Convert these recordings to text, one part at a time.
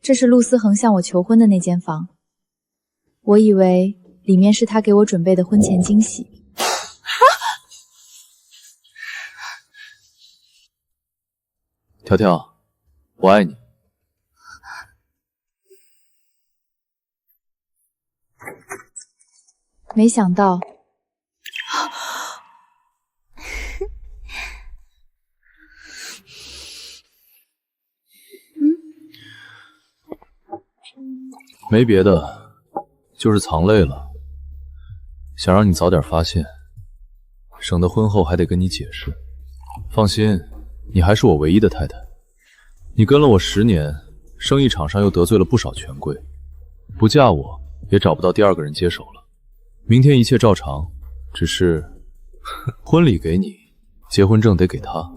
这是陆思恒向我求婚的那间房，我以为里面是他给我准备的婚前惊喜。条条，我爱你。没想到，没别的，就是藏累了，想让你早点发现，省得婚后还得跟你解释。放心，你还是我唯一的太太。你跟了我10年，生意场上又得罪了不少权贵，不嫁我也找不到第二个人接手了。明天一切照常，只是婚礼给你，结婚证得给他。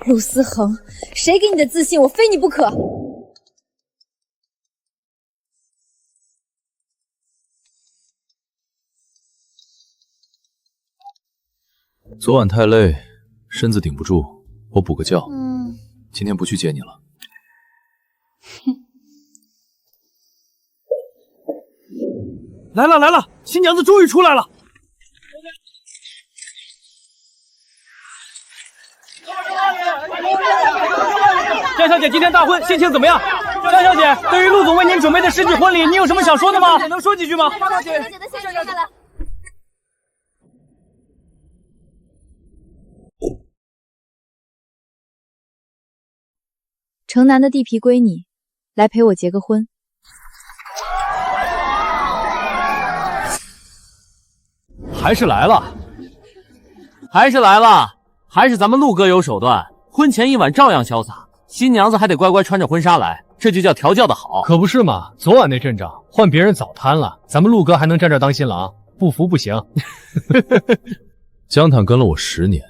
陆思恒，谁给你的自信？我非你不可！昨晚太累，身子顶不住，我补个觉。今天不去接你了。来了来了，新娘子终于出来了。江小姐今天大婚，心情怎么样？江小姐，对于陆总为您准备的世纪婚礼，你有什么想说的吗？能说几句吗？江小姐的心情来了。城南的地皮归你，来陪我结个婚。还是来了，还是咱们陆哥有手段，婚前一晚照样潇洒，新娘子还得乖乖穿着婚纱来，这就叫调教的好。可不是嘛，昨晚那阵仗换别人早瘫了，咱们陆哥还能站这当新郎，不服不行。江坦跟了我10年，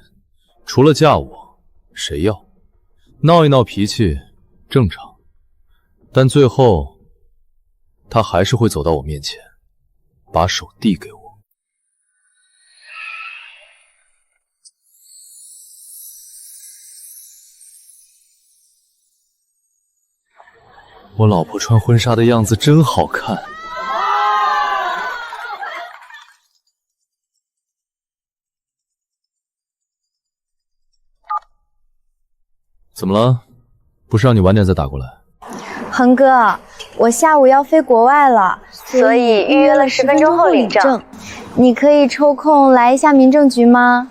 除了嫁我，谁要？闹一闹脾气正常，但最后他还是会走到我面前，把手递给我。我老婆穿婚纱的样子真好看。怎么了？不是让你晚点再打过来？恒哥，我下午要飞国外了，所以预约了10分钟后领证。你可以抽空来一下民政局吗？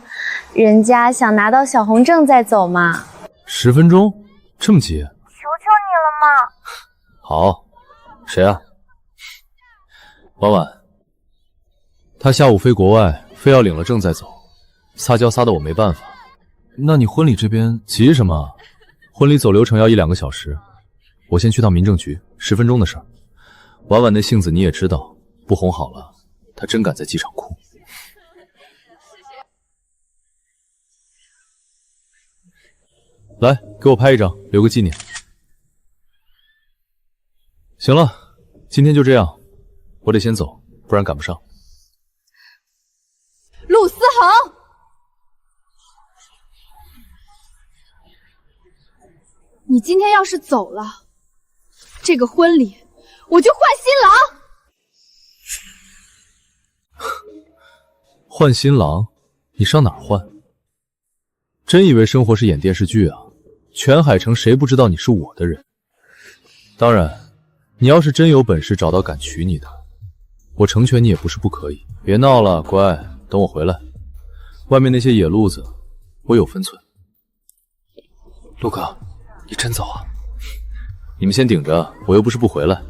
人家想拿到小红证再走嘛。10分钟？这么急？求求你了嘛！好，谁啊？婉婉。他下午飞国外，非要领了证再走，撒娇撒得我没办法。那你婚礼这边急什么？婚礼走流程要1-2个小时，我先去趟民政局，10分钟的事儿。婉婉那性子你也知道，不哄好了，她真敢在机场哭。来，给我拍一张，留个纪念。行了，今天就这样，我得先走，不然赶不上。陆思恒，你今天要是走了，这个婚礼我就换新郎。换新郎？你上哪儿换？真以为生活是演电视剧啊？全海城谁不知道你是我的人？当然。你要是真有本事找到敢娶你的，我成全你也不是不可以。别闹了，乖，等我回来。外面那些野路子，我有分寸。陆哥，你真走啊？你们先顶着，我又不是不回来。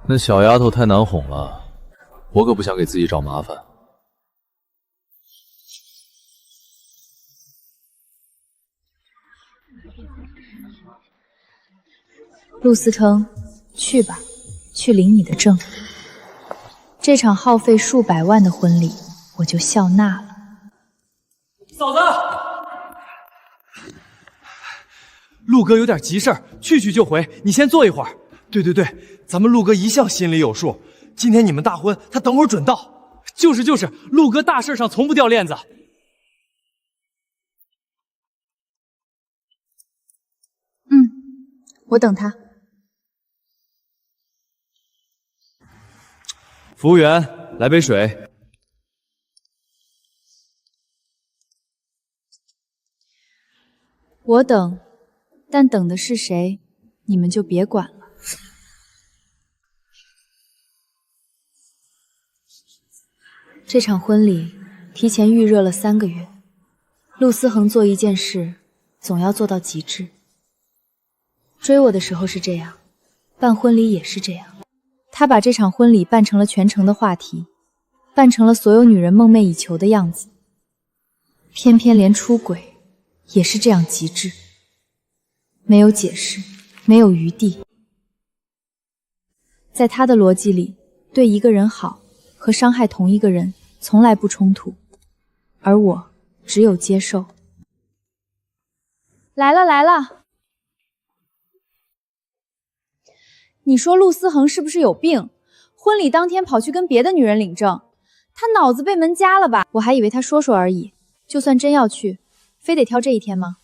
那小丫头太难哄了，我可不想给自己找麻烦。陆思成，去吧，去领你的证。这场耗费数百万的婚礼，我就笑纳了。嫂子，陆哥有点急事儿，去就回，你先坐一会儿。对，咱们陆哥一向心里有数。今天你们大婚，他等会儿准到。就是，陆哥大事上从不掉链子。我等他。服务员，来杯水。我等，但等的是谁，你们就别管了。这场婚礼提前预热了3个月，陆思恒做一件事总要做到极致。追我的时候是这样，办婚礼也是这样。他把这场婚礼办成了全城的话题，办成了所有女人梦寐以求的样子。偏偏连出轨也是这样极致，没有解释，没有余地。在他的逻辑里，对一个人好和伤害同一个人从来不冲突，而我只有接受。来了，你说陆思恒是不是有病？婚礼当天跑去跟别的女人领证，他脑子被门夹了吧？我还以为他说说而已，就算真要去，非得挑这一天吗？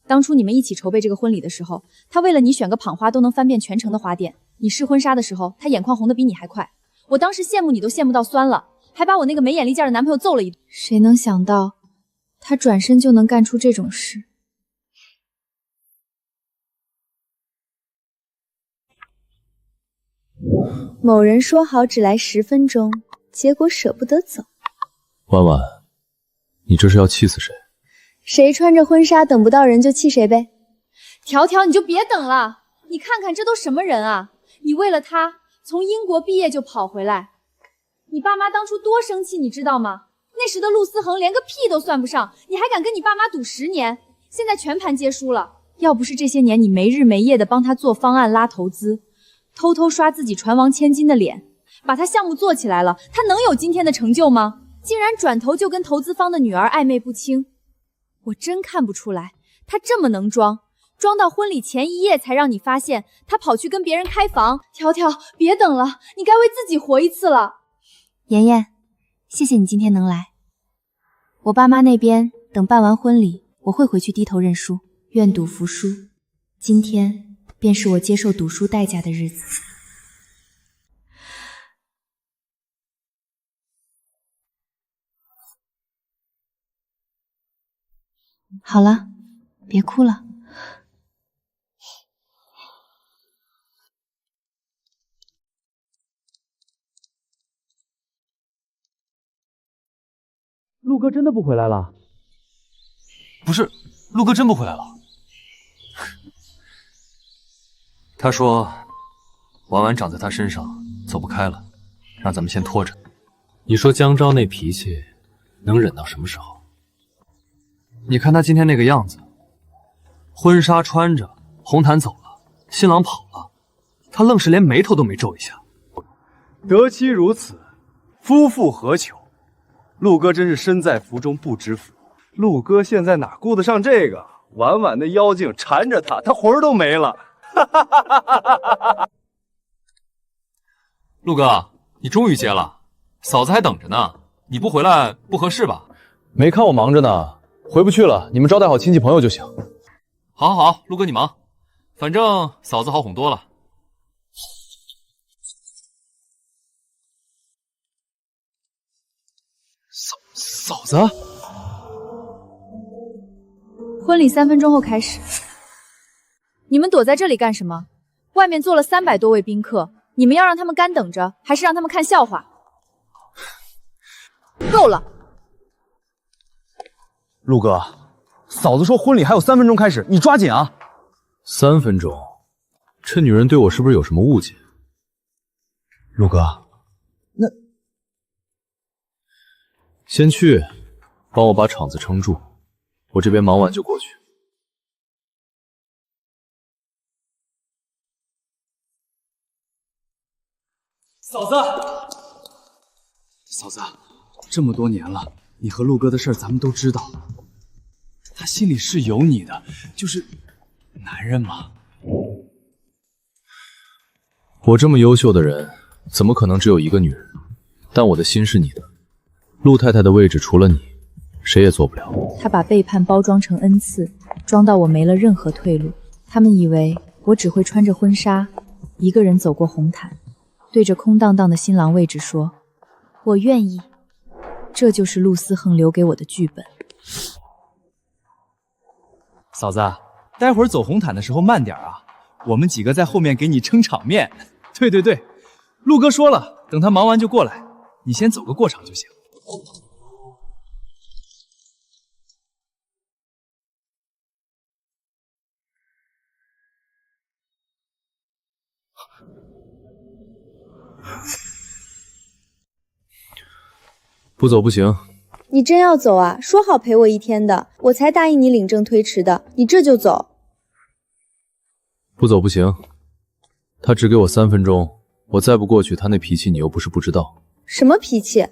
当初你们一起筹备这个婚礼的时候，他为了你选个捧花都能翻遍全城的花店，你试婚纱的时候，他眼眶红的比你还快。我当时羡慕你都羡慕到酸了，还把我那个没眼力见的男朋友揍了一顿。谁能想到，他转身就能干出这种事？某人说好只来10分钟，结果舍不得走。婉婉，你这是要气死谁？谁穿着婚纱等不到人就气谁呗。条条，你就别等了，你看看这都什么人啊！你为了他从英国毕业就跑回来，你爸妈当初多生气，你知道吗？那时的陆思恒连个屁都算不上，你还敢跟你爸妈赌10年，现在全盘皆输了。要不是这些年你没日没夜的帮他做方案拉投资，偷偷刷自己船王千金的脸，把他项目做起来了，他能有今天的成就吗？竟然转头就跟投资方的女儿暧昧不清。我真看不出来，他这么能装，装到婚礼前1夜才让你发现他跑去跟别人开房。条条，别等了，你该为自己活一次了。妍妍，谢谢你今天能来。我爸妈那边等办完婚礼，我会回去低头认输，愿赌服输。今天便是我接受赌输代价的日子。好了，别哭了。陆哥真的不回来了？不是，陆哥真不回来了。他说，婉婉长在他身上走不开了，让咱们先拖着。你说江昭那脾气，能忍到什么时候？你看他今天那个样子，婚纱穿着，红毯走了，新郎跑了，他愣是连眉头都没皱一下。得妻如此，夫复何求？陆哥真是身在福中不知福。陆哥现在哪顾得上这个？婉婉的妖精缠着他，他魂儿都没了。陆哥，你终于接了，嫂子还等着呢。你不回来不合适吧？没看我忙着呢，回不去了，你们招待好亲戚朋友就行。好，陆哥你忙，反正嫂子好哄多了。嫂子，婚礼3分钟后开始。你们躲在这里干什么？外面坐了300多位宾客，你们要让他们干等着，还是让他们看笑话？够了！陆哥，嫂子说婚礼还有3分钟开始，你抓紧啊！3分钟，这女人对我是不是有什么误解？陆哥，那先去帮我把场子撑住，我这边忙完就过去。嫂子，这么多年了，你和陆哥的事儿咱们都知道，他心里是有你的，就是男人嘛。我这么优秀的人，怎么可能只有一个女人？但我的心是你的，陆太太的位置除了你，谁也做不了。他把背叛包装成恩赐，装到我没了任何退路。他们以为我只会穿着婚纱，一个人走过红毯，对着空荡荡的新郎位置说：“我愿意。”这就是陆思恒留给我的剧本。嫂子，待会儿走红毯的时候慢点啊，我们几个在后面给你撑场面。对，陆哥说了，等他忙完就过来，你先走个过场就行。不走不行。你真要走啊？说好陪我一天的，我才答应你领证推迟的，你这就走？不走不行。他只给我3分钟，我再不过去，他那脾气你又不是不知道。什么脾气？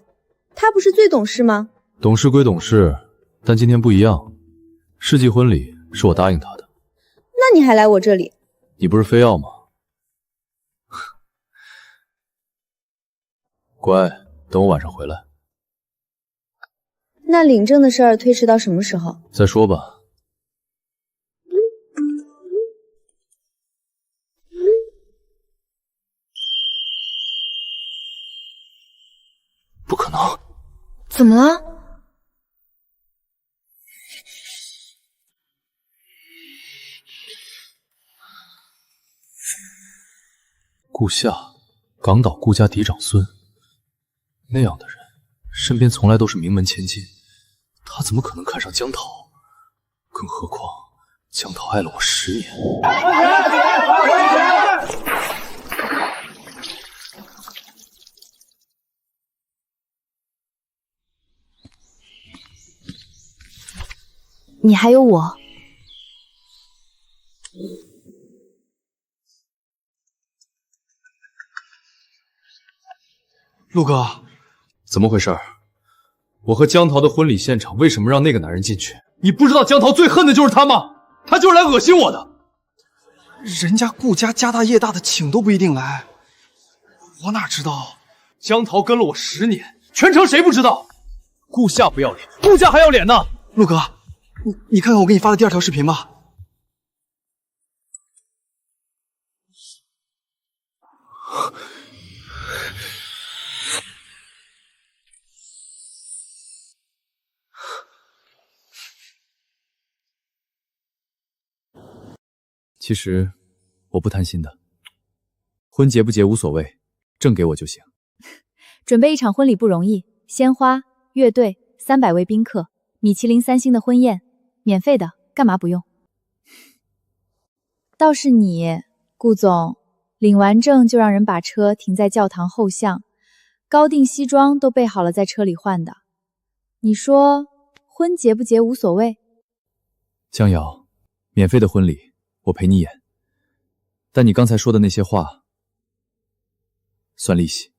他不是最懂事吗？懂事归懂事，但今天不一样。世纪婚礼是我答应他的。那你还来我这里？你不是非要吗？乖，等我晚上回来。那领证的事儿推迟到什么时候？再说吧。不可能！怎么了？顾夏，港岛顾家嫡长孙，那样的人身边从来都是名门千金，他怎么可能看上江桃？更何况江桃爱了我10年。你还有我。陆哥，怎么回事？我和江桃的婚礼现场为什么让那个男人进去？你不知道江桃最恨的就是他吗？他就是来恶心我的。人家顾家家大业大的，请都不一定来，我哪知道？江桃跟了我10年，全城谁不知道？顾夏不要脸，顾家还要脸呢。陆哥，你看看我给你发的第2条视频吧。其实我不贪心的，婚结不结无所谓，证给我就行。准备一场婚礼不容易，鲜花、乐队、300位宾客，米其林3星的婚宴，免费的，干嘛不用？倒是你，顾总，领完证就让人把车停在教堂后巷，高定西装都备好了在车里换的。你说婚结不结无所谓？江瑶，免费的婚礼我陪你演，但你刚才说的那些话算利息。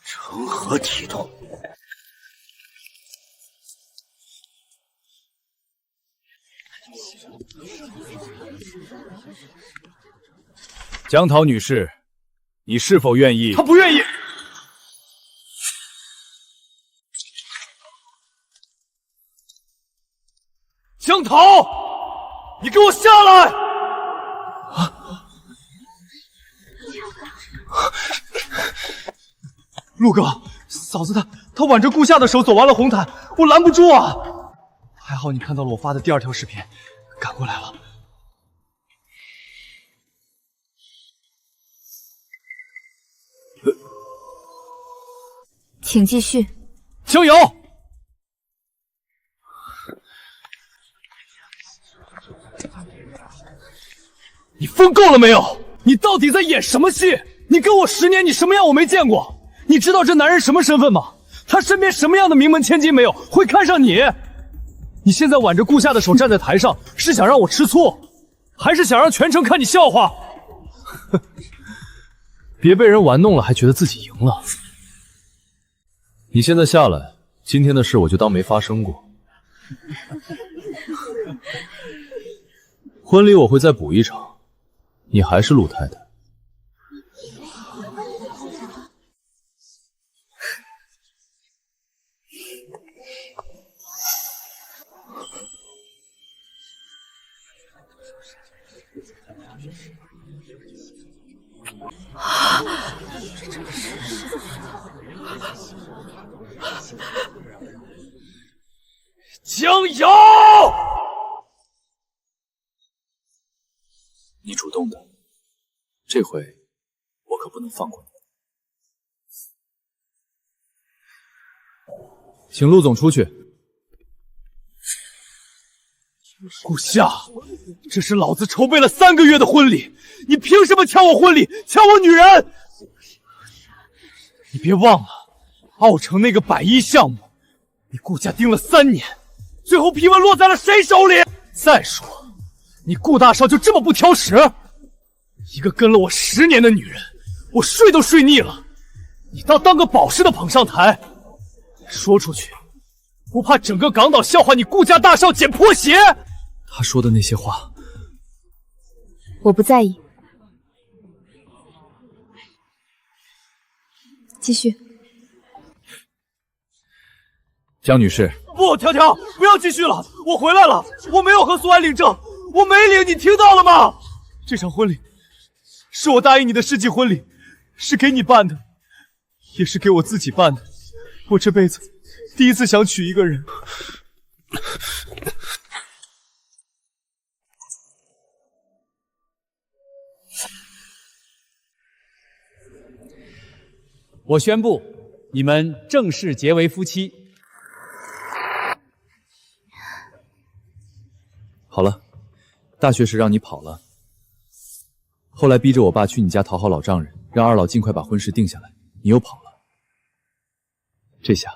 成何体统！江桃女士，你是否愿意？他不愿意。江桃，你给我下来！陆哥，嫂子她挽着顾夏的手走完了红毯，我拦不住啊！还好你看到了我发的第2条视频，赶过来了。请继续。江瑶，你疯够了没有？你到底在演什么戏？你跟我10年，你什么样我没见过？你知道这男人什么身份吗？他身边什么样的名门千金没有会看上你？你现在挽着顾夏的手站在台上，是想让我吃醋，还是想让全城看你笑话？别被人玩弄了，还觉得自己赢了。你现在下来，今天的事我就当没发生过。婚礼我会再补一场，你还是陆太太。江瑶，你主动的，这回我可不能放过你。请陆总出去。顾夏，这是老子筹备了3个月的婚礼，你凭什么抢我婚礼，抢我女人？你别忘了，奥城那个110项目，你顾家盯了3年，最后批文落在了谁手里？再说，你顾大少就这么不挑食？一个跟了我10年的女人，我睡都睡腻了，你当个宝似的捧上台，说出去，不怕整个港岛笑话你顾家大少捡破鞋？他说的那些话，我不在意。继续。江女士，不，条条，不要继续了，我回来了，我没有和苏安领证，我没领，你听到了吗？这场婚礼是我答应你的世纪婚礼，是给你办的，也是给我自己办的。我这辈子第一次想娶一个人。我宣布，你们正式结为夫妻。好了，大学时让你跑了，后来逼着我爸去你家讨好老丈人，让二老尽快把婚事定下来，你又跑了。这下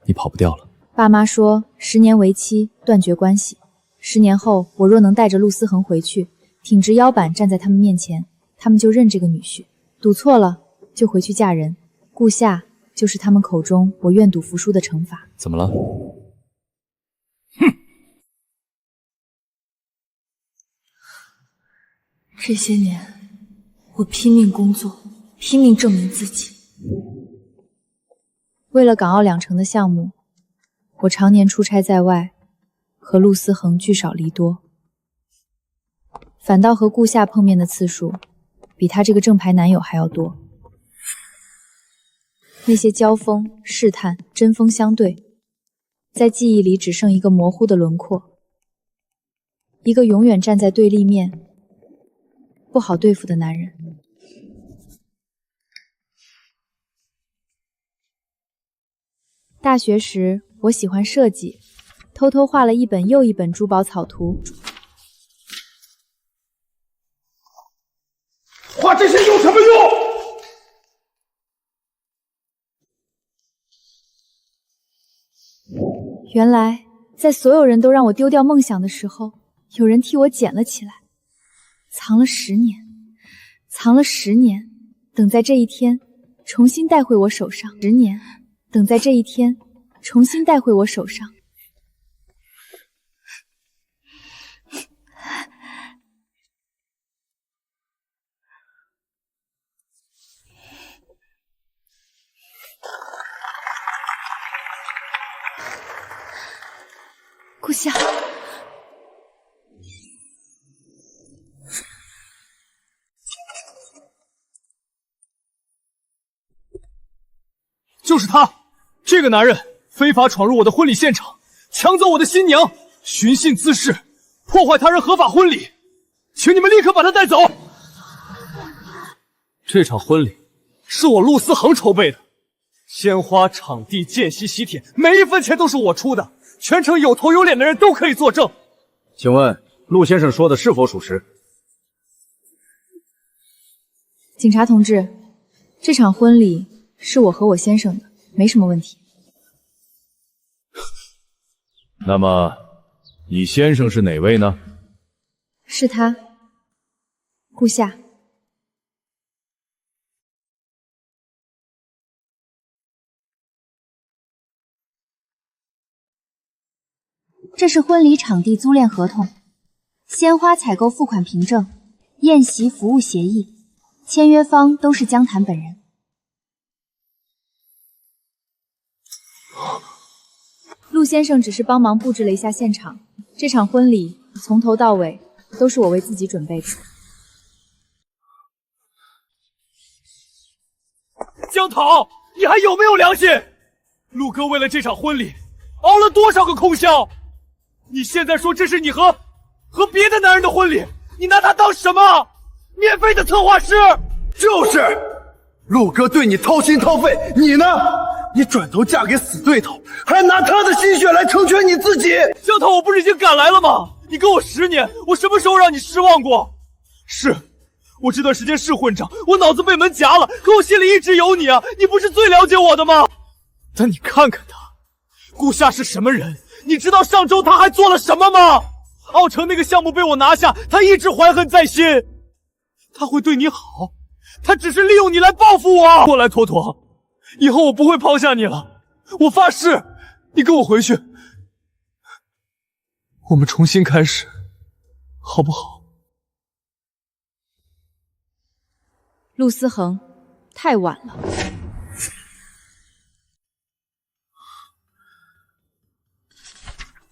你跑不掉了。爸妈说10年为期，断绝关系。10年后，我若能带着陆思恒回去，挺直腰板站在他们面前，他们就认这个女婿。赌错了就回去嫁人，顾夏就是他们口中我愿赌服输的惩罚。怎么了？这些年，我拼命工作，拼命证明自己。为了港澳2城的项目，我常年出差在外，和陆思恒聚少离多，反倒和顾夏碰面的次数比他这个正牌男友还要多。那些交锋、试探、针锋相对，在记忆里只剩一个模糊的轮廓，一个永远站在对立面、不好对付的男人。大学时，我喜欢设计，偷偷画了一本又一本珠宝草图。画这些有什么用？原来，在所有人都让我丢掉梦想的时候，有人替我捡了起来，藏了10年，藏了10年，等在这一天重新带回我手上。10年，等在这一天重新带回我手上。顾夏，就是他，这个男人非法闯入我的婚礼现场，抢走我的新娘，寻衅滋事，破坏他人合法婚礼，请你们立刻把他带走。这场婚礼是我陆思恒筹备的，鲜花、场地、见习、喜帖，每一分钱都是我出的，全城有头有脸的人都可以作证。请问陆先生说的是否属实？警察同志，这场婚礼是我和我先生的，没什么问题。那么，你先生是哪位呢？是他，顾夏。这是婚礼场地租赁合同，鲜花采购付款凭证，宴席服务协议，签约方都是江潭本人。陆先生只是帮忙布置了一下现场，这场婚礼从头到尾都是我为自己准备的。江桃，你还有没有良心？陆哥为了这场婚礼熬了多少个空宵？你现在说这是你和别的男人的婚礼，你拿他当什么？免费的策划师？就是，陆哥对你掏心掏肺，你呢？你转头嫁给死对头，还拿他的心血来成全你自己。江涛，我不是已经赶来了吗？你跟我10年，我什么时候让你失望过？是，我这段时间是混账，我脑子被门夹了，可我心里一直有你啊！你不是最了解我的吗？但你看看他，顾夏是什么人？你知道上周他还做了什么吗？奥城那个项目被我拿下，他一直怀恨在心。他会对你好，他只是利用你来报复我。过来，妥妥，以后我不会抛下你了，我发誓。你跟我回去，我们重新开始，好不好？陆思恒，太晚了。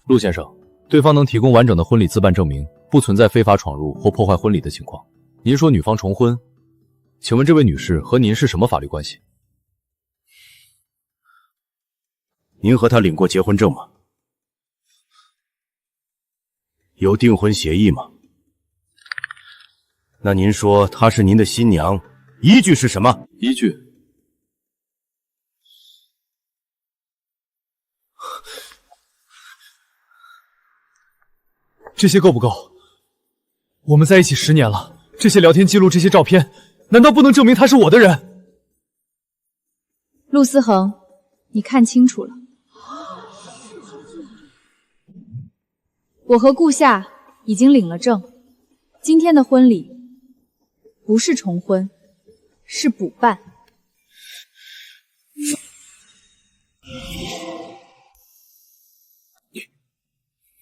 陆先生，对方能提供完整的婚礼自办证明，不存在非法闯入或破坏婚礼的情况。您说女方重婚，请问这位女士和您是什么法律关系？您和她领过结婚证吗？有订婚协议吗？那您说她是您的新娘，依据是什么？依据这些够不够？我们在一起10年了，这些聊天记录，这些照片，难道不能证明他是我的人？陆思恒，你看清楚了，我和顾夏已经领了证，今天的婚礼不是重婚，是补办。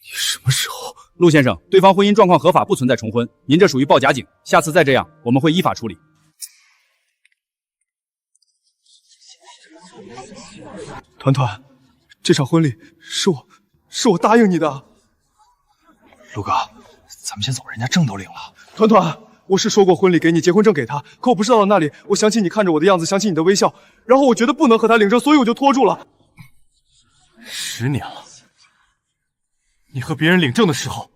什么时候？陆先生，对方婚姻状况合法，不存在重婚，您这属于报假警，下次再这样，我们会依法处理。团团，这场婚礼是我答应你的。陆哥，咱们先走，人家证都领了。团团，我是说过婚礼给你，结婚证给他，可我不是到了那里，我想起你看着我的样子，想起你的微笑，然后我觉得不能和他领证，所以我就拖住了。10年了，你和别人领证的时候，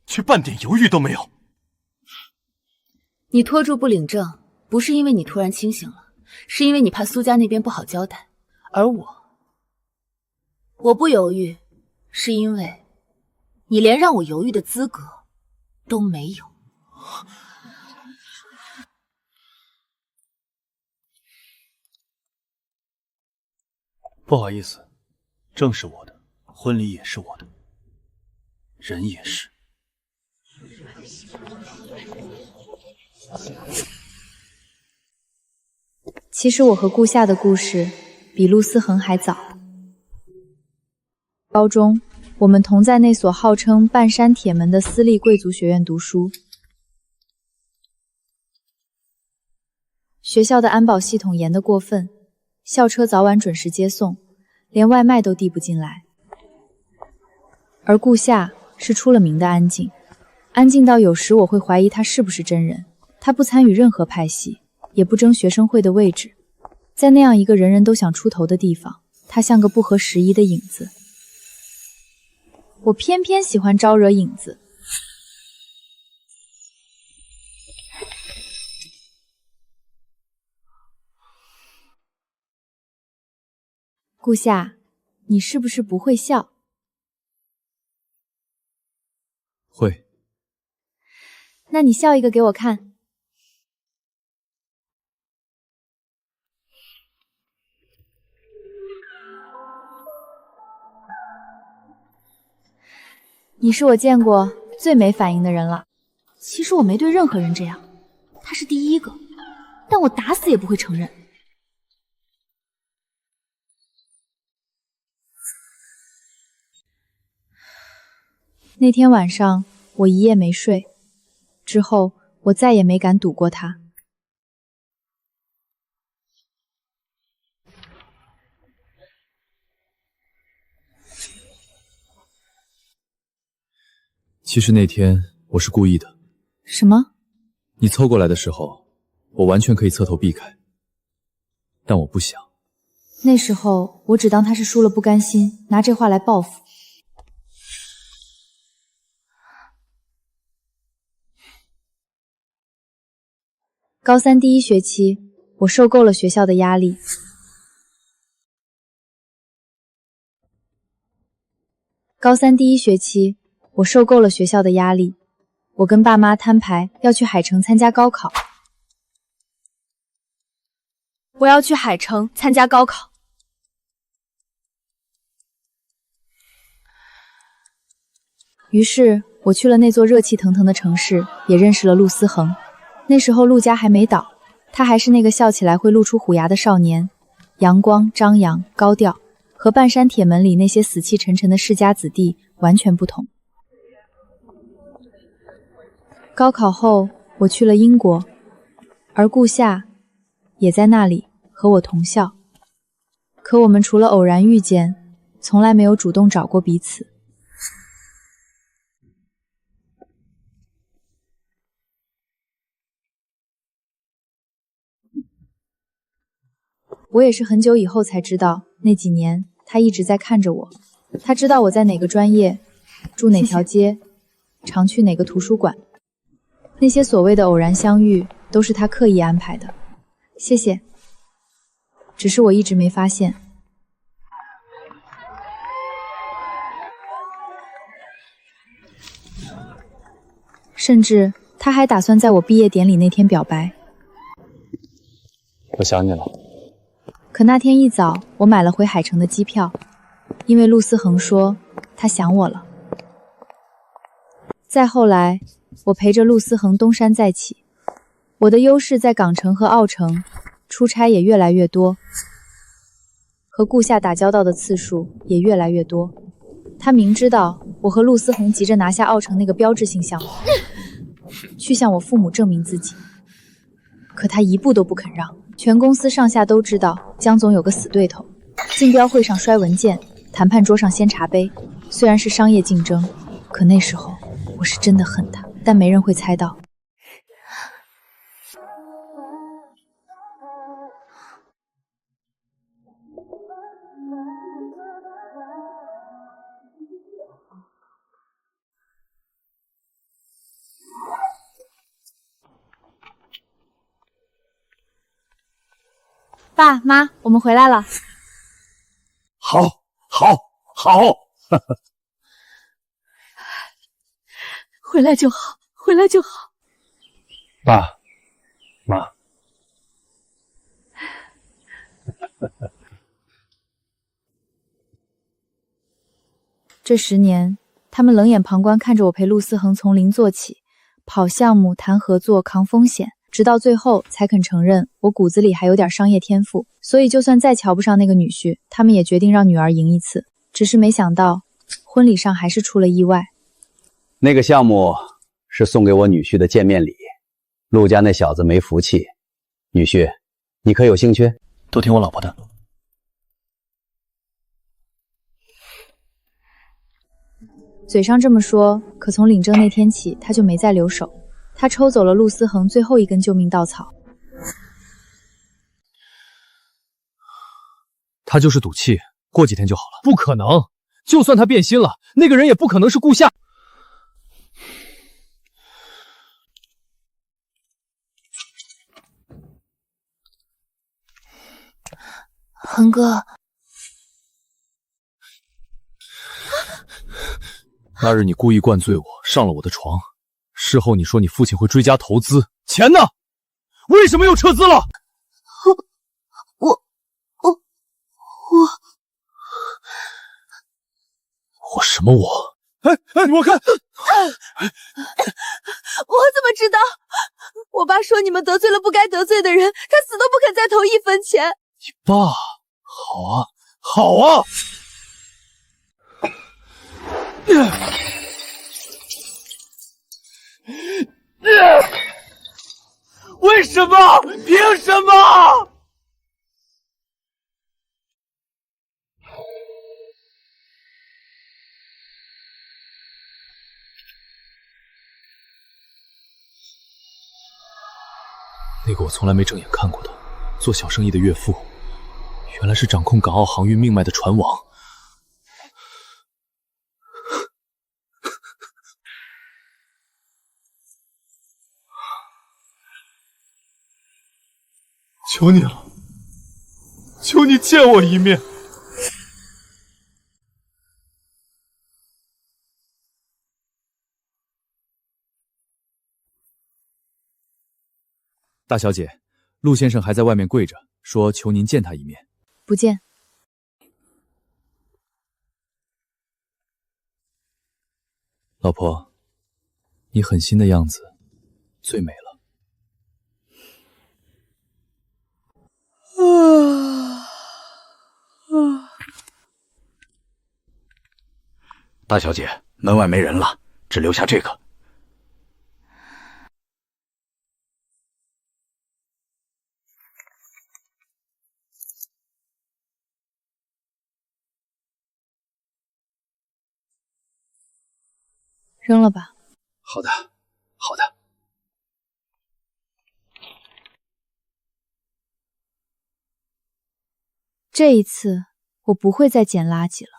却半点犹豫都没有。你拖住不领证，不是因为你突然清醒了，是因为你怕苏家那边不好交代。而我不犹豫，是因为你连让我犹豫的资格都没有。不好意思，证是我的，婚礼也是我的，人也是。其实我和顾夏的故事比陆思恒还早。高中，我们同在那所号称半山铁门的私立贵族学院读书。学校的安保系统严得过分，校车早晚准时接送，连外卖都递不进来。而顾夏是出了名的安静，安静到有时我会怀疑他是不是真人。他不参与任何派系，也不争学生会的位置，在那样一个人人都想出头的地方，他像个不合时宜的影子。我偏偏喜欢招惹影子。顾夏，你是不是不会笑？会。那你笑一个给我看。你是我见过最没反应的人了。其实我没对任何人这样，他是第一个，但我打死也不会承认。那天晚上我一夜没睡，之后我再也没敢赌过他。其实那天我是故意的。什么？你凑过来的时候，我完全可以侧头避开，但我不想。那时候我只当他是输了不甘心，拿这话来报复。高三第一学期，我受够了学校的压力。高三第一学期，我受够了学校的压力，我跟爸妈摊牌要去海城参加高考。我要去海城参加高考。于是，我去了那座热气腾腾的城市，也认识了陆思恒。那时候陆家还没倒，他还是那个笑起来会露出虎牙的少年，阳光、张扬、高调，和半山铁门里那些死气沉沉的世家子弟完全不同。高考后，我去了英国，而顾夏也在那里和我同校。可我们除了偶然遇见，从来没有主动找过彼此。我也是很久以后才知道，那几年他一直在看着我。他知道我在哪个专业，住哪条街，常去哪个图书馆。那些所谓的偶然相遇，都是他刻意安排的。谢谢。只是我一直没发现。甚至他还打算在我毕业典礼那天表白。我想你了。可那天一早，我买了回海城的机票，因为陆思恒说他想我了。再后来，我陪着陆思恒东山再起，我的优势在港城和澳城，出差也越来越多，和顾夏打交道的次数也越来越多。他明知道我和陆思恒急着拿下澳城那个标志性项目，去向我父母证明自己，可他一步都不肯让。全公司上下都知道江总有个死对头，竞标会上摔文件，谈判桌上掀茶杯。虽然是商业竞争，可那时候我是真的恨他，但没人会猜到。爸妈，我们回来了。好，好，好！回来就好，回来就好。爸妈，这10年，他们冷眼旁观看着我陪陆思恒从零做起，跑项目、谈合作、扛风险。直到最后才肯承认我骨子里还有点商业天赋，所以就算再瞧不上那个女婿，他们也决定让女儿赢一次。只是没想到婚礼上还是出了意外。那个项目是送给我女婿的见面礼，陆家那小子没福气。女婿，你可有兴趣？都听我老婆的。嘴上这么说，可从领证那天起，他就没再留手。他抽走了陆思恒最后一根救命稻草。他就是赌气，过几天就好了。不可能，就算他变心了，那个人也不可能是顾夏。恒哥，那日你故意灌醉我，上了我的床。事后你说你父亲会追加投资，钱呢？为什么又撤资了？我什么我？我看，我怎么知道？我爸说你们得罪了不该得罪的人，他死都不肯再投1分钱。你爸，好啊，好啊！为什么？凭什么？那个我从来没正眼看过的做小生意的岳父，原来是掌控港澳航运命脉的船王。求你了，求你见我一面。大小姐，陆先生还在外面跪着，说求您见他一面。不见。老婆，你狠心的样子最美了。大小姐，门外没人了，只留下这个。扔了吧。好的，好的。这一次我不会再捡垃圾了。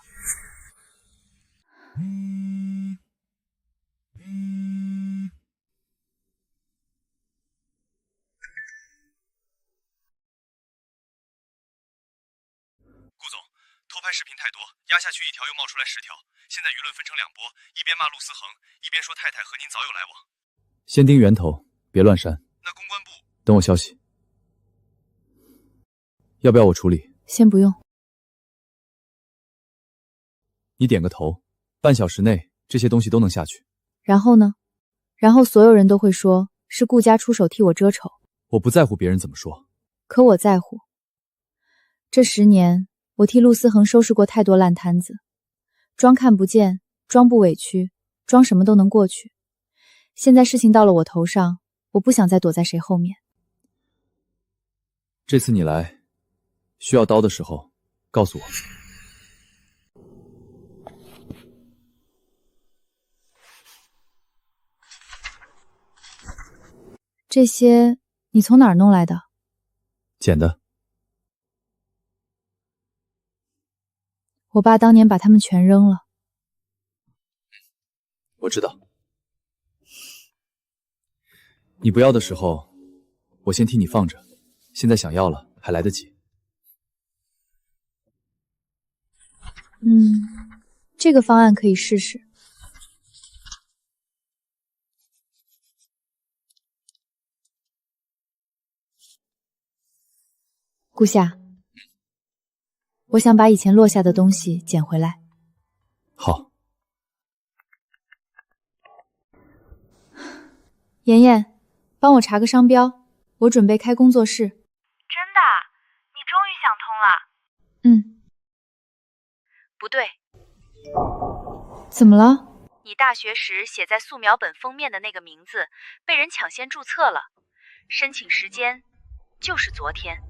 顾总，偷拍视频太多，压下去一条又冒出来10条，现在舆论分成2波，一边骂陆思恒，一边说太太和您早有来往。先盯源头，别乱删。那公关部……等我消息。要不要我处理？先不用。你点个头，半小时内这些东西都能下去。然后呢？然后所有人都会说是顾家出手替我遮丑。我不在乎别人怎么说，可我在乎。这10年，我替陆思恒收拾过太多烂摊子，装看不见，装不委屈，装什么都能过去。现在事情到了我头上，我不想再躲在谁后面。这次你来，需要刀的时候，告诉我。这些你从哪儿弄来的？捡的。我爸当年把它们全扔了。我知道。你不要的时候，我先替你放着，现在想要了还来得及。这个方案可以试试。顾夏，我想把以前落下的东西捡回来。好。妍妍，帮我查个商标，我准备开工作室。真的？你终于想通了。不对，怎么了？你大学时写在素描本封面的那个名字被人抢先注册了，申请时间就是昨天。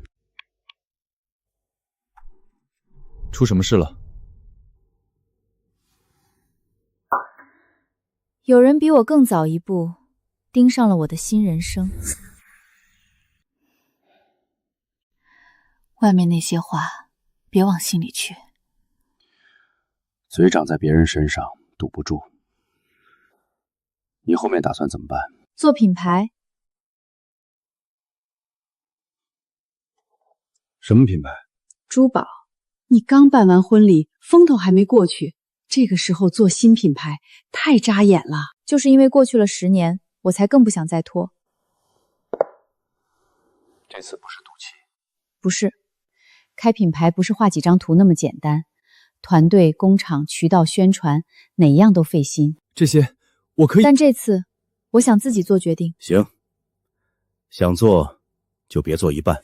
出什么事了？有人比我更早一步盯上了我的新人生。外面那些话别往心里去。嘴长在别人身上堵不住。你后面打算怎么办？做品牌。什么品牌？珠宝。你刚办完婚礼，风头还没过去，这个时候做新品牌太扎眼了。就是因为过去了10年，我才更不想再拖。这次不是赌气。不是，开品牌不是画几张图那么简单，团队、工厂、渠道、宣传，哪样都费心。这些我可以，但这次我想自己做决定。行，想做就别做一半。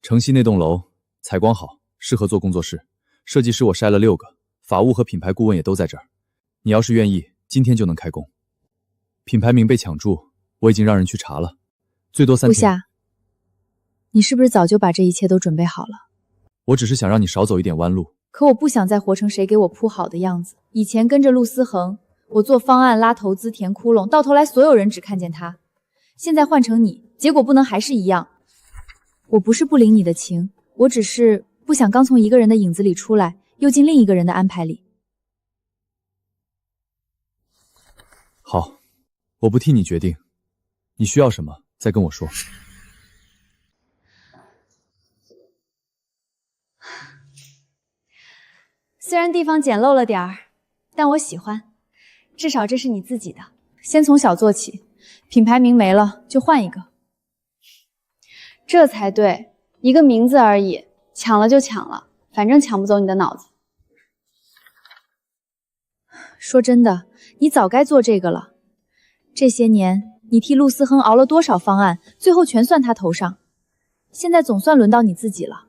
城西那栋楼采光好，适合做工作室。设计师我筛了6个，法务和品牌顾问也都在这儿。你要是愿意，今天就能开工。品牌名被抢注，我已经让人去查了，最多3天。顾夏，你是不是早就把这一切都准备好了？我只是想让你少走一点弯路。可我不想再活成谁给我铺好的样子。以前跟着陆思恒，我做方案、拉投资、填窟窿，到头来所有人只看见他。现在换成你，结果不能还是一样。我不是不领你的情，我只是不想刚从一个人的影子里出来，又进另一个人的安排里。好，我不替你决定，你需要什么再跟我说。虽然地方简陋了点儿，但我喜欢，至少这是你自己的。先从小做起，品牌名没了就换一个，这才对。一个名字而已，抢了就抢了，反正抢不走你的脑子。说真的，你早该做这个了。这些年，你替陆思恒熬了多少方案，最后全算他头上。现在总算轮到你自己了。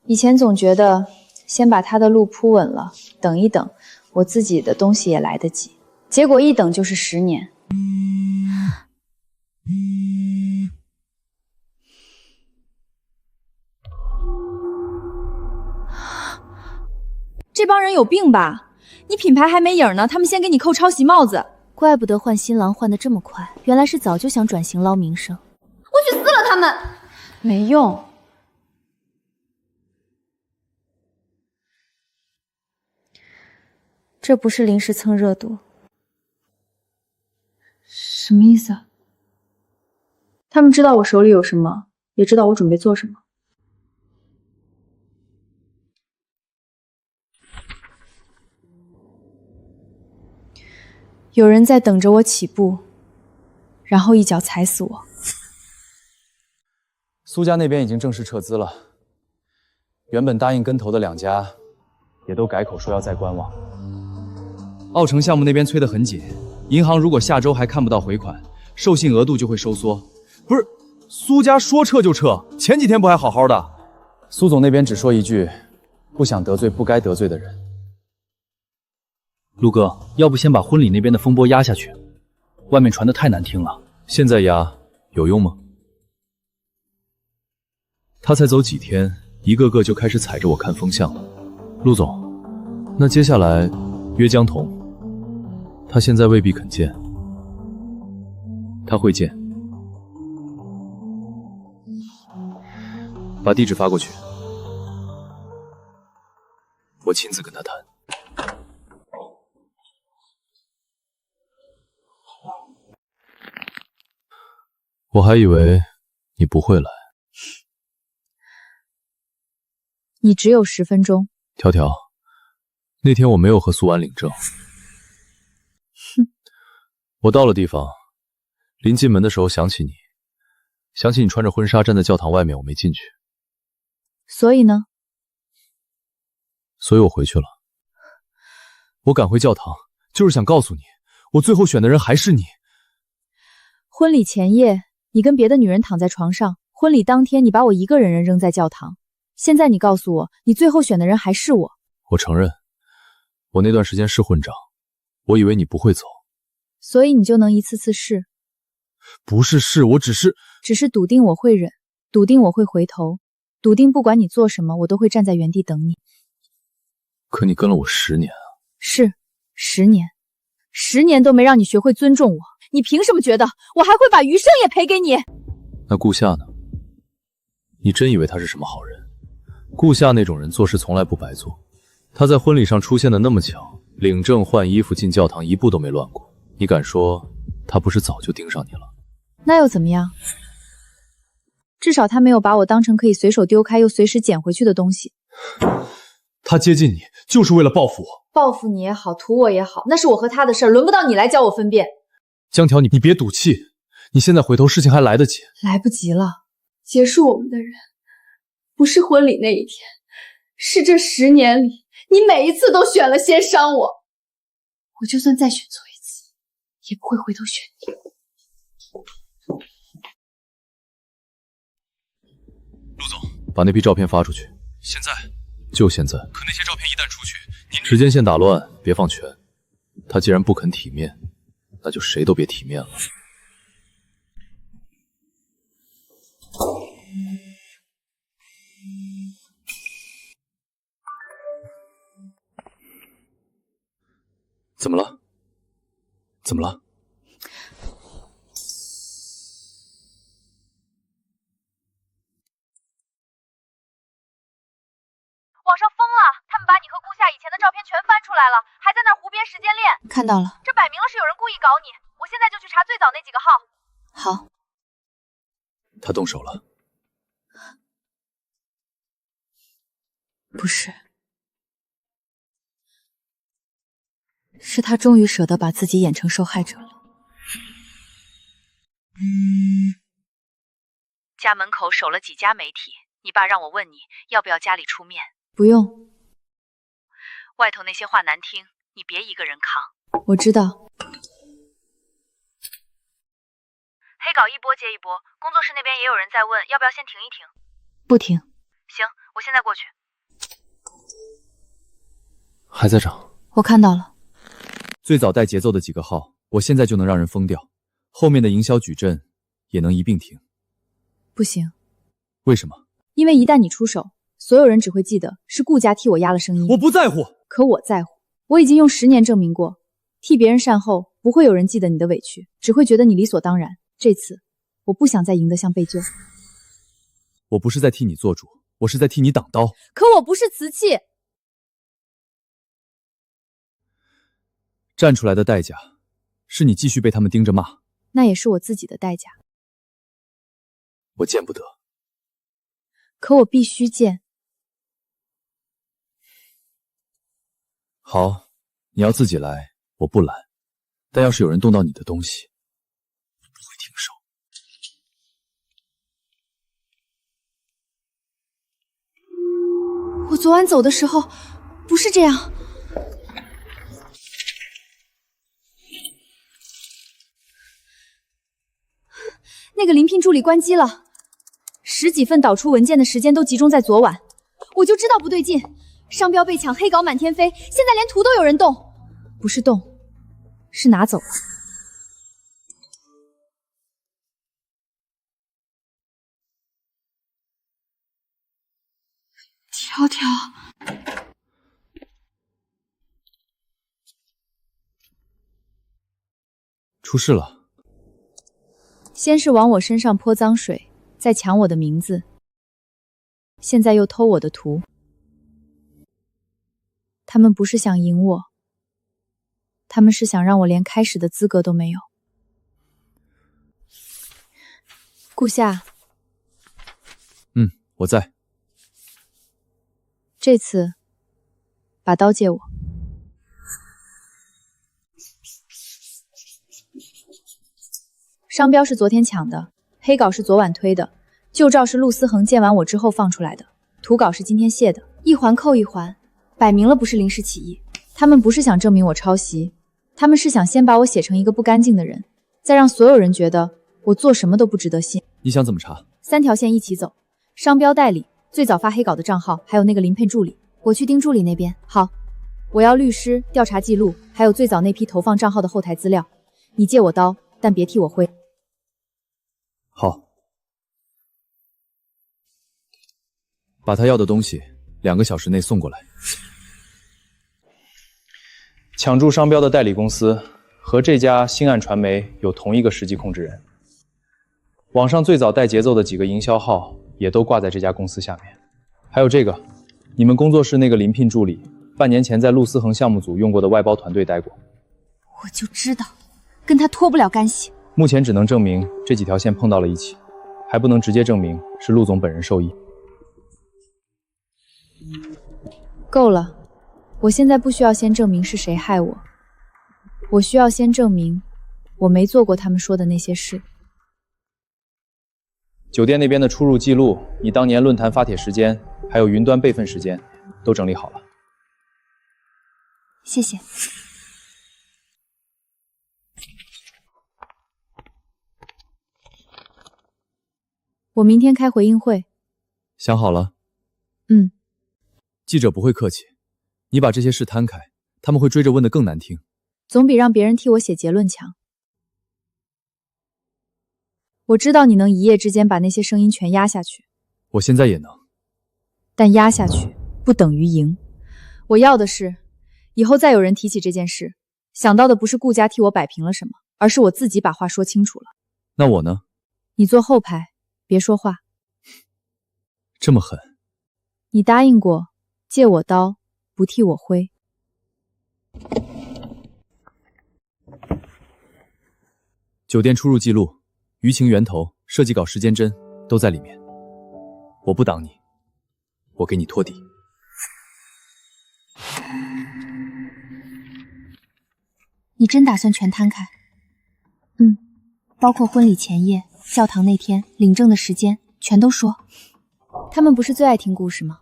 以前总觉得先把他的路铺稳了，等一等，我自己的东西也来得及。结果一等就是10年。这帮人有病吧？你品牌还没影呢，他们先给你扣抄袭帽子。怪不得换新郎换得这么快，原来是早就想转型捞名声。我去撕了他们！没用。这不是临时蹭热度。什么意思啊？他们知道我手里有什么，也知道我准备做什么。有人在等着我起步，然后一脚踩死我。苏家那边已经正式撤资了，原本答应跟投的2家也都改口说要再观望。奥城项目那边催得很紧，银行如果下周还看不到回款，授信额度就会收缩。不是，苏家说撤就撤，前几天不还好好的？苏总那边只说一句，不想得罪不该得罪的人。陆哥，要不先把婚礼那边的风波压下去？外面传的太难听了。现在压有用吗？他才走几天，一个个就开始踩着我看风向了。陆总，那接下来约江彤，他现在未必肯见。他会见。把地址发过去，我亲自跟他谈。我还以为你不会来。你只有10分钟。条条，那天我没有和苏婉领证。哼，我到了地方，临进门的时候想起你，想起你穿着婚纱站在教堂外面，我没进去。所以呢？所以我回去了。我赶回教堂，就是想告诉你，我最后选的人还是你。婚礼前夜，你跟别的女人躺在床上，婚礼当天你把我一个人扔在教堂。现在你告诉我，你最后选的人还是我。我承认，我那段时间是混账，我以为你不会走。所以你就能一次次试？不是试，我只是笃定我会忍，笃定我会回头，笃定不管你做什么，我都会站在原地等你。可你跟了我10年啊。是10年，10年都没让你学会尊重我，你凭什么觉得我还会把余生也赔给你？那顾夏呢？你真以为他是什么好人？顾夏那种人做事从来不白做，他在婚礼上出现的那么巧，领证换衣服进教堂一步都没乱过，你敢说他不是早就盯上你了？那又怎么样？至少他没有把我当成可以随手丢开又随时捡回去的东西。他接近你就是为了报复我。报复你也好，图我也好，那是我和他的事儿，轮不到你来教我分辨。江条，你别赌气，你现在回头事情还来得及。来不及了，结束我们的人不是婚礼那一天，是这10年里你每一次都选了先伤我。我就算再选错一次，也不会回头选你。陆总，把那批照片发出去。现在？就现在。可那些照片一旦出去，您时间线打乱，别放全。他既然不肯体面，那就谁都别体面了。怎么了？怎么了？网上疯了，他们把你和顾夏以前的照片全翻出来了，还在那儿胡编时间链。看到了。这摆明了是有人故意搞你，我现在就去查最早那几个号。好。他动手了？不是，是他终于舍得把自己演成受害者了。家门口守了几家媒体，你爸让我问你要不要家里出面。不用，外头那些话难听，你别一个人扛。我知道。黑稿一波接一波，工作室那边也有人在问，要不要先停一停？不停。行，我现在过去。还在涨。我看到了。最早带节奏的几个号，我现在就能让人封掉，后面的营销矩阵也能一并停。不行。为什么？因为一旦你出手，所有人只会记得是顾家替我压了声音。我不在乎。可我在乎。我已经用10年证明过，替别人善后，不会有人记得你的委屈，只会觉得你理所当然。这次，我不想再赢得像被救。我不是在替你做主，我是在替你挡刀。可我不是瓷器。站出来的代价，是你继续被他们盯着骂。那也是我自己的代价。我见不得。可我必须见。好，你要自己来，我不拦。但要是有人动到你的东西，我不会停手。我昨晚走的时候，不是这样。那个临聘助理关机了，10几份导出文件的时间都集中在昨晚，我就知道不对劲。商标被抢，黑稿满天飞，现在连图都有人动，不是动，是拿走了。条条，出事了。先是往我身上泼脏水，再抢我的名字，现在又偷我的图。他们不是想赢我，他们是想让我连开始的资格都没有。顾夏，我在。这次把刀借我。商标是昨天抢的，黑稿是昨晚推的，旧照是陆思恒见完我之后放出来的，图稿是今天卸的，一环扣一环，摆明了不是临时起意。他们不是想证明我抄袭，他们是想先把我写成一个不干净的人，再让所有人觉得我做什么都不值得信。你想怎么查？3条线一起走，商标代理、最早发黑稿的账号，还有那个林佩助理。我去丁助理那边。好，我要律师、调查记录，还有最早那批投放账号的后台资料。你借我刀，但别替我挥。好，把他要的东西2个小时内送过来。抢注商标的代理公司和这家新岸传媒有同一个实际控制人，网上最早带节奏的几个营销号也都挂在这家公司下面。还有这个，你们工作室那个临聘助理，半年前在陆思恒项目组用过的外包团队待过。我就知道，跟他脱不了干系。目前只能证明这几条线碰到了一起，还不能直接证明是陆总本人受益。够了，我现在不需要先证明是谁害我，我需要先证明我没做过他们说的那些事。酒店那边的出入记录，你当年论坛发帖时间，还有云端备份时间，都整理好了。谢谢。我明天开回应会。想好了？嗯。记者不会客气，你把这些事摊开，他们会追着问得更难听。总比让别人替我写结论强。我知道你能一夜之间把那些声音全压下去，我现在也能，但压下去不等于赢。我要的是，以后再有人提起这件事，想到的不是顾家替我摆平了什么，而是我自己把话说清楚了。那我呢？你坐后排，别说话。这么狠？你答应过，借我刀，不替我挥。酒店出入记录、舆情源头、设计稿时间针都在里面。我不挡你，我给你托底。你真打算全摊开？包括婚礼前夜、教堂那天、领证的时间，全都说。他们不是最爱听故事吗？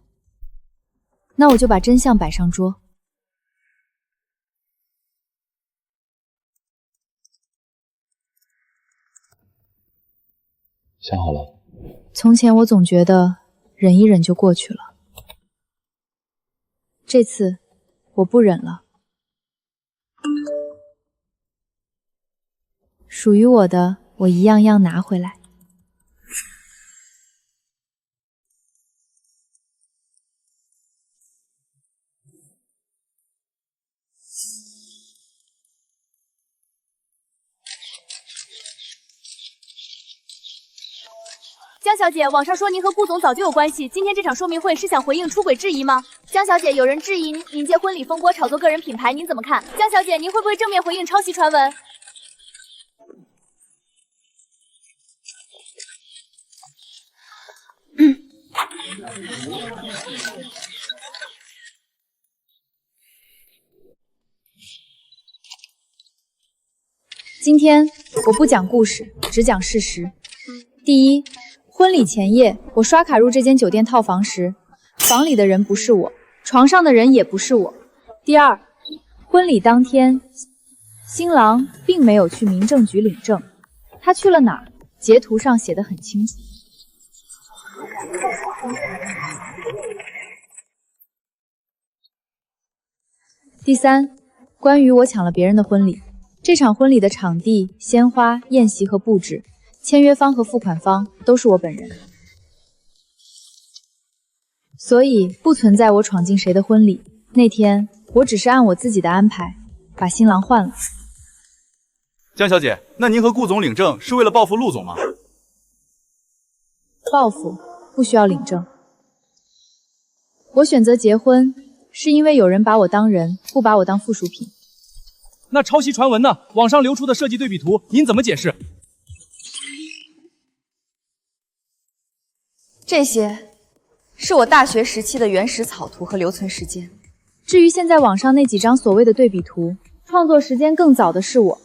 那我就把真相摆上桌。想好了。从前我总觉得忍一忍就过去了，这次我不忍了。属于我的，我一样样拿回来。江小姐，网上说您和顾总早就有关系，今天这场说明会是想回应出轨质疑吗？江小姐，有人质疑您借婚礼风波炒作个人品牌，您怎么看？江小姐，您会不会正面回应抄袭传闻？今天我不讲故事，只讲事实。第一，婚礼前夜，我刷卡入这间酒店套房时，房里的人不是我，床上的人也不是我。第二，婚礼当天，新郎并没有去民政局领证，他去了哪儿？截图上写得很清楚。第三，关于我抢了别人的婚礼，这场婚礼的场地、鲜花、宴席和布置，签约方和付款方都是我本人，所以不存在我闯进谁的婚礼。那天我只是按我自己的安排把新郎换了。江小姐，那您和顾总领证是为了报复陆总吗？报复不需要领证。我选择结婚，是因为有人把我当人，不把我当附属品。那抄袭传闻呢？网上流出的设计对比图，您怎么解释？这些是我大学时期的原始草图和留存时间。至于现在网上那几张所谓的对比图，创作时间更早的是我，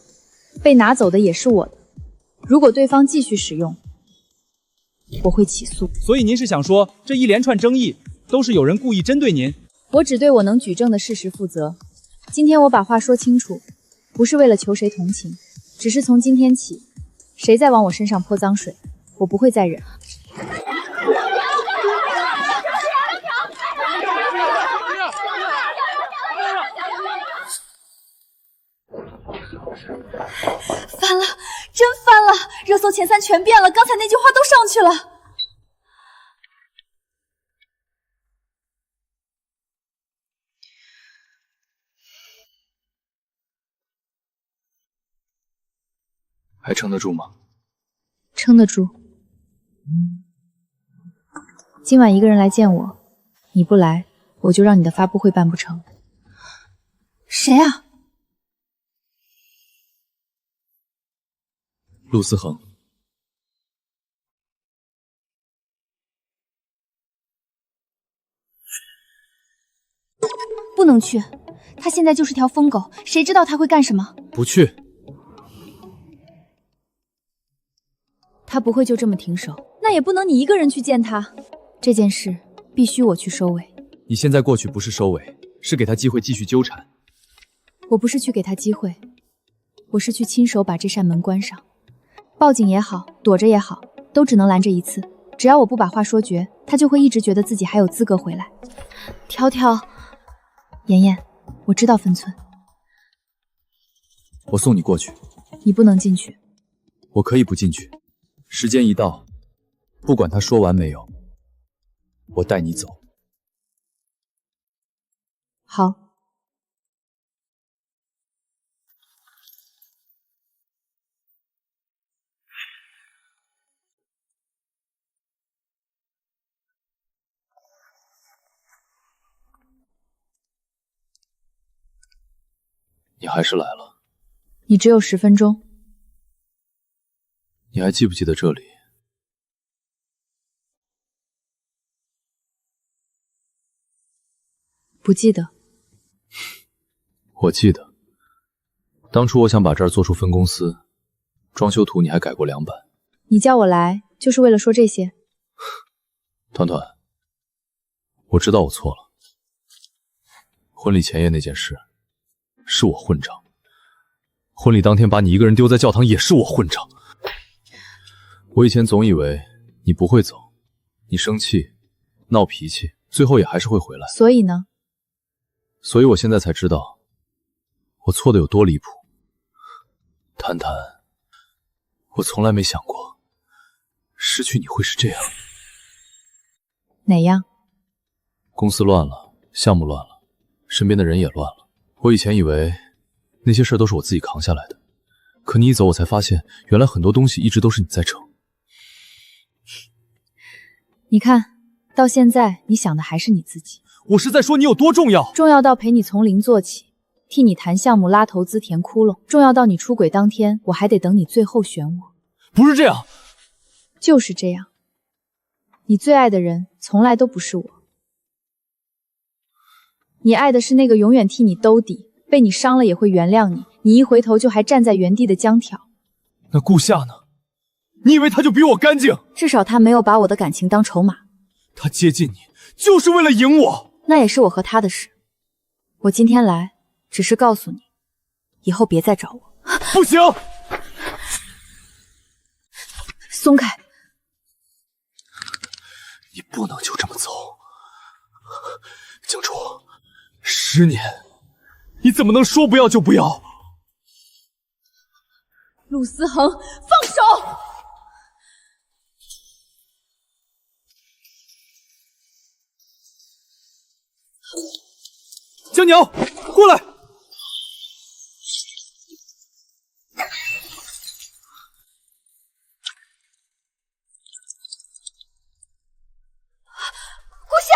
被拿走的也是我的。如果对方继续使用，我会起诉。所以您是想说，这一连串争议都是有人故意针对您？我只对我能举证的事实负责。今天我把话说清楚，不是为了求谁同情，只是从今天起，谁再往我身上泼脏水，我不会再忍。翻了，真翻了！热搜前3全变了，刚才那句话都上去了。还撑得住吗？撑得住。今晚一个人来见我，你不来，我就让你的发布会办不成。谁啊？陆思恒。不能去，他现在就是条疯狗，谁知道他会干什么？不去。他不会就这么停手，那也不能你一个人去见他。这件事必须我去收尾。你现在过去不是收尾，是给他机会继续纠缠。我不是去给他机会，我是去亲手把这扇门关上。报警也好，躲着也好，都只能拦这一次。只要我不把话说绝，他就会一直觉得自己还有资格回来。条条，妍妍，我知道分寸。我送你过去。你不能进去。我可以不进去，时间一到，不管他说完没有，我带你走。好。你还是来了。你只有10分钟。你还记不记得这里？不记得。我记得，当初我想把这儿做出分公司，装修图你还改过2版。你叫我来就是为了说这些？团团，我知道我错了。婚礼前夜那件事，是我混账。婚礼当天把你一个人丢在教堂，也是我混账。我以前总以为你不会走，你生气、闹脾气，最后也还是会回来。所以呢？所以我现在才知道，我错的有多离谱。谈谈，我从来没想过，失去你会是这样。哪样？公司乱了，项目乱了，身边的人也乱了。我以前以为那些事都是我自己扛下来的，可你一走，我才发现，原来很多东西一直都是你在撑。你看到现在，你想的还是你自己。我是在说你有多重要，重要到陪你从零做起，替你谈项目、拉投资、填窟窿，重要到你出轨当天，我还得等你最后选我。不是这样，就是这样。你最爱的人从来都不是我，你爱的是那个永远替你兜底，被你伤了也会原谅你，你一回头就还站在原地的江条。那顾夏呢？你以为他就比我干净？至少他没有把我的感情当筹码。他接近你就是为了赢我，那也是我和他的事。我今天来只是告诉你，以后别再找我。不行，松开！你不能就这么走，江楚，10年，你怎么能说不要就不要？陆思恒，放手！江鸟，过来！顾夏，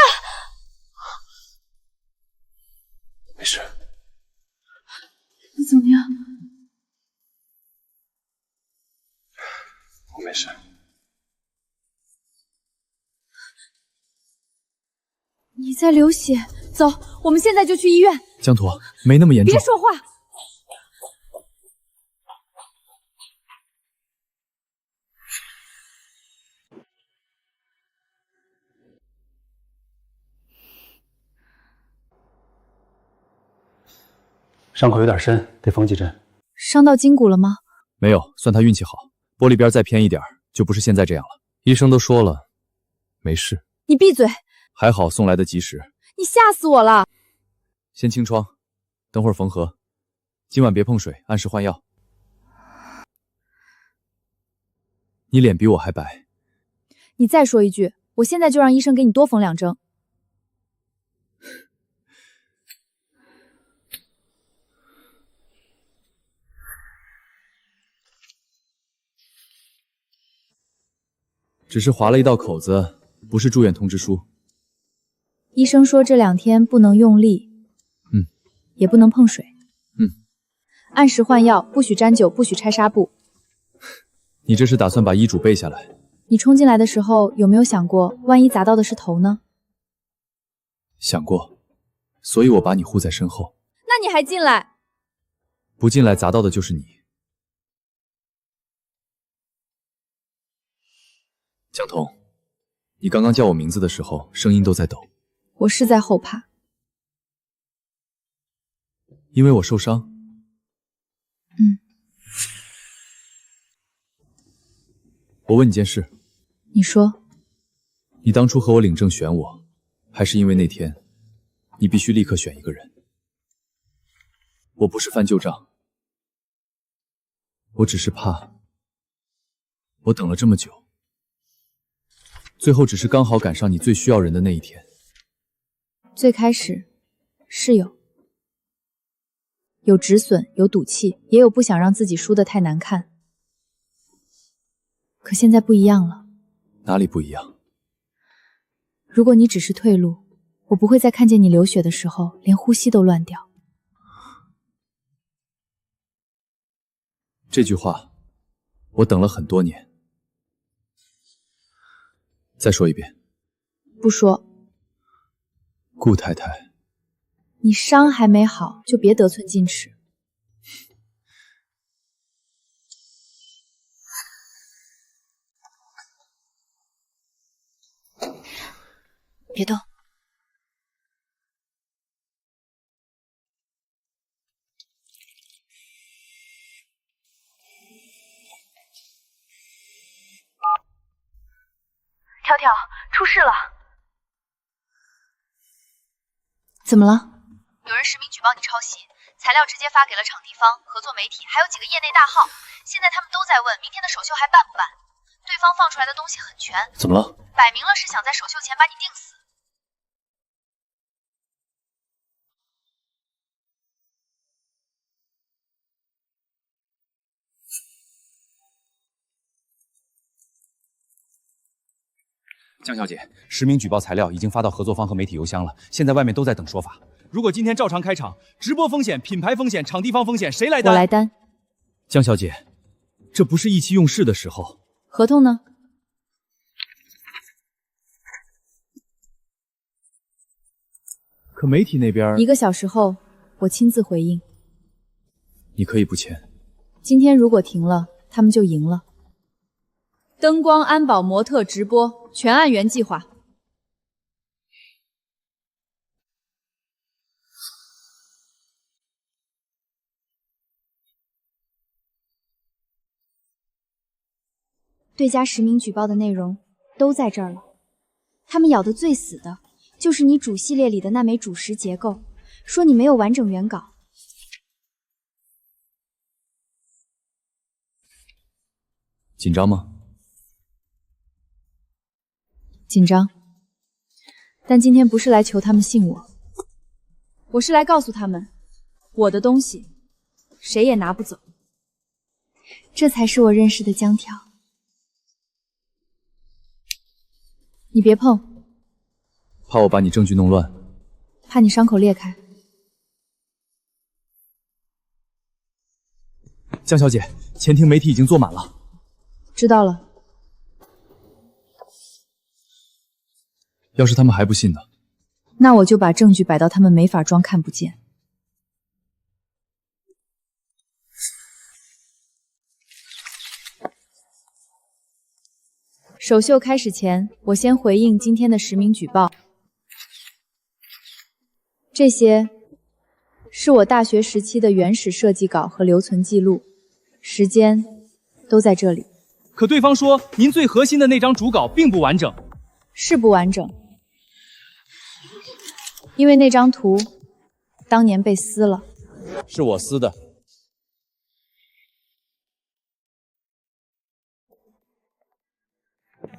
没事。你怎么样？我没事。你在流血，走，我们现在就去医院。江图，没那么严重。别说话。伤口有点深，得缝几针。伤到筋骨了吗？没有，算他运气好。玻璃边再偏一点，就不是现在这样了。医生都说了，没事。你闭嘴！还好送来的及时。你吓死我了！先清创，等会儿缝合。今晚别碰水，按时换药。你脸比我还白。你再说一句，我现在就让医生给你多缝2针。只是划了一道口子，不是住院通知书。医生说这2天不能用力，也不能碰水，按时换药，不许沾酒，不许拆纱布。你这是打算把医嘱背下来？你冲进来的时候有没有想过，万一砸到的是头呢？想过，所以我把你护在身后。那你还进来？不进来砸到的就是你。江彤，你刚刚叫我名字的时候，声音都在抖。我是在后怕，因为我受伤。我问你件事。你说。你当初和我领证选我，还是因为那天你必须立刻选一个人？我不是翻旧账，我只是怕，我等了这么久，最后只是刚好赶上你最需要人的那一天。最开始是有止损，有赌气，也有不想让自己输得太难看。可现在不一样了。哪里不一样？如果你只是退路，我不会在看见你流血的时候连呼吸都乱掉。这句话我等了很多年。再说一遍。不说。顾太太，你伤还没好，就别得寸进尺。别动。条条，出事了！怎么了？有人实名举报你抄袭，材料直接发给了场地方、合作媒体，还有几个业内大号。现在他们都在问明天的首秀还办不办？对方放出来的东西很全。怎么了？摆明了是想在首秀前把你定死。江小姐，实名举报材料已经发到合作方和媒体邮箱了，现在外面都在等说法。如果今天照常开场，直播风险、品牌风险、场地方风险谁来担？我来担。江小姐，这不是意气用事的时候。合同呢？可媒体那边1个小时后我亲自回应。你可以不签。今天如果停了，他们就赢了。灯光、安保、模特、直播，全按原计划。对家实名举报的内容都在这儿了。他们咬得最死的就是你主系列里的那枚主食结构，说你没有完整原稿。紧张吗？紧张，但今天不是来求他们信我，我是来告诉他们，我的东西谁也拿不走。这才是我认识的江条。你别碰，怕我把你证据弄乱，怕你伤口裂开。江小姐，前庭媒体已经坐满了。知道了。要是他们还不信呢？那我就把证据摆到他们没法装看不见。首秀开始前，我先回应今天的实名举报。这些是我大学时期的原始设计稿和留存记录，时间都在这里。可对方说您最核心的那张主稿并不完整。是不完整，因为那张图当年被撕了。是我撕的。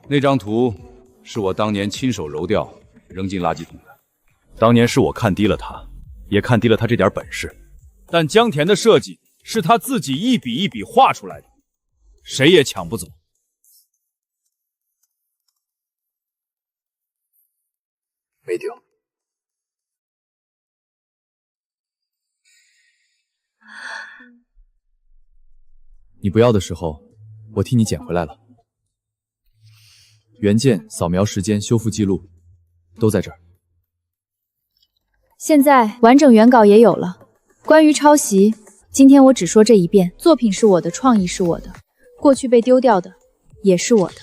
那张图是我当年亲手揉掉，扔进垃圾桶的。当年是我看低了他，也看低了他这点本事。但江田的设计是他自己一笔一笔画出来的，谁也抢不走。没丢。你不要的时候，我替你捡回来了。原件、扫描时间、修复记录都在这儿。现在完整原稿也有了。关于抄袭，今天我只说这一遍。作品是我的，创意是我的，过去被丢掉的也是我的。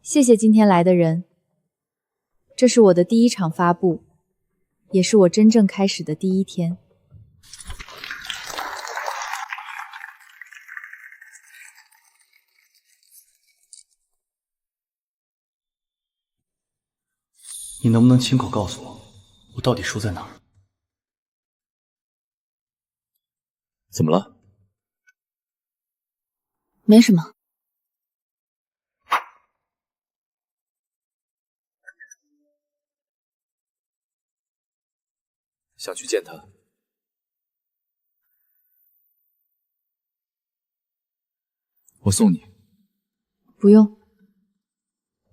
谢谢今天来的人。这是我的第一场发布，也是我真正开始的第一天。你能不能亲口告诉我，我到底输在哪儿？怎么了？没什么。想去见他。我送你。不用。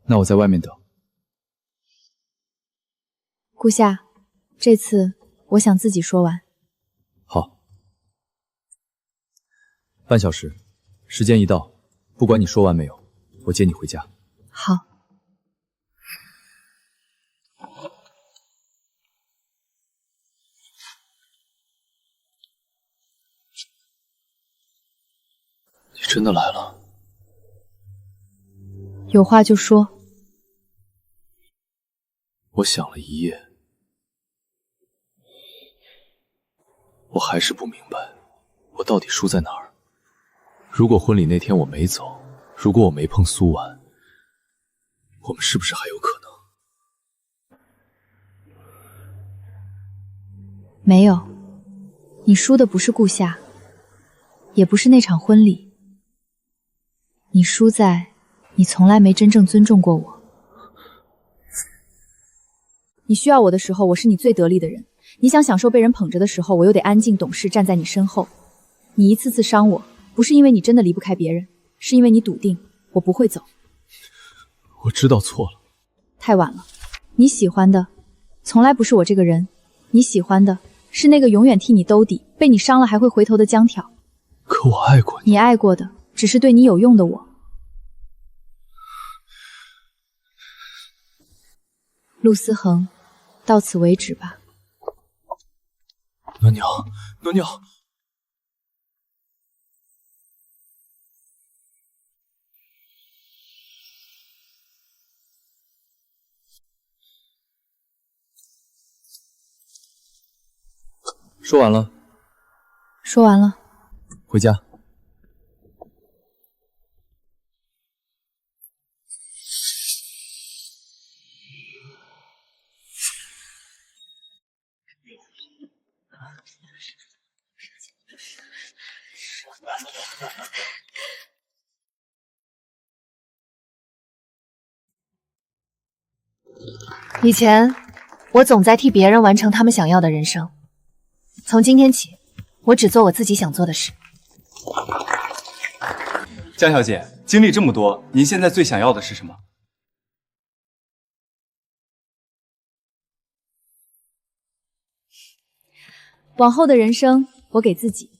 那我在外面等。顾夏，这次我想自己说完。好。半小时，时间一到，不管你说完没有，我接你回家。好。你真的来了？有话就说。我想了一夜，我还是不明白，我到底输在哪儿。如果婚礼那天我没走，如果我没碰苏婉，我们是不是还有可能？没有，你输的不是顾夏，也不是那场婚礼，你输在你从来没真正尊重过我。你需要我的时候，我是你最得力的人；你想享受被人捧着的时候，我又得安静懂事站在你身后。你一次次伤我，不是因为你真的离不开别人，是因为你笃定我不会走。我知道错了。太晚了。你喜欢的从来不是我这个人，你喜欢的是那个永远替你兜底，被你伤了还会回头的江条。可我爱过你。你爱过的只是对你有用的我。陆思恒，到此为止吧。暖鸟，暖鸟。说完了。说完了。回家。以前我总在替别人完成他们想要的人生，从今天起，我只做我自己想做的事。江小姐，经历这么多，您现在最想要的是什么？往后的人生，我给自己。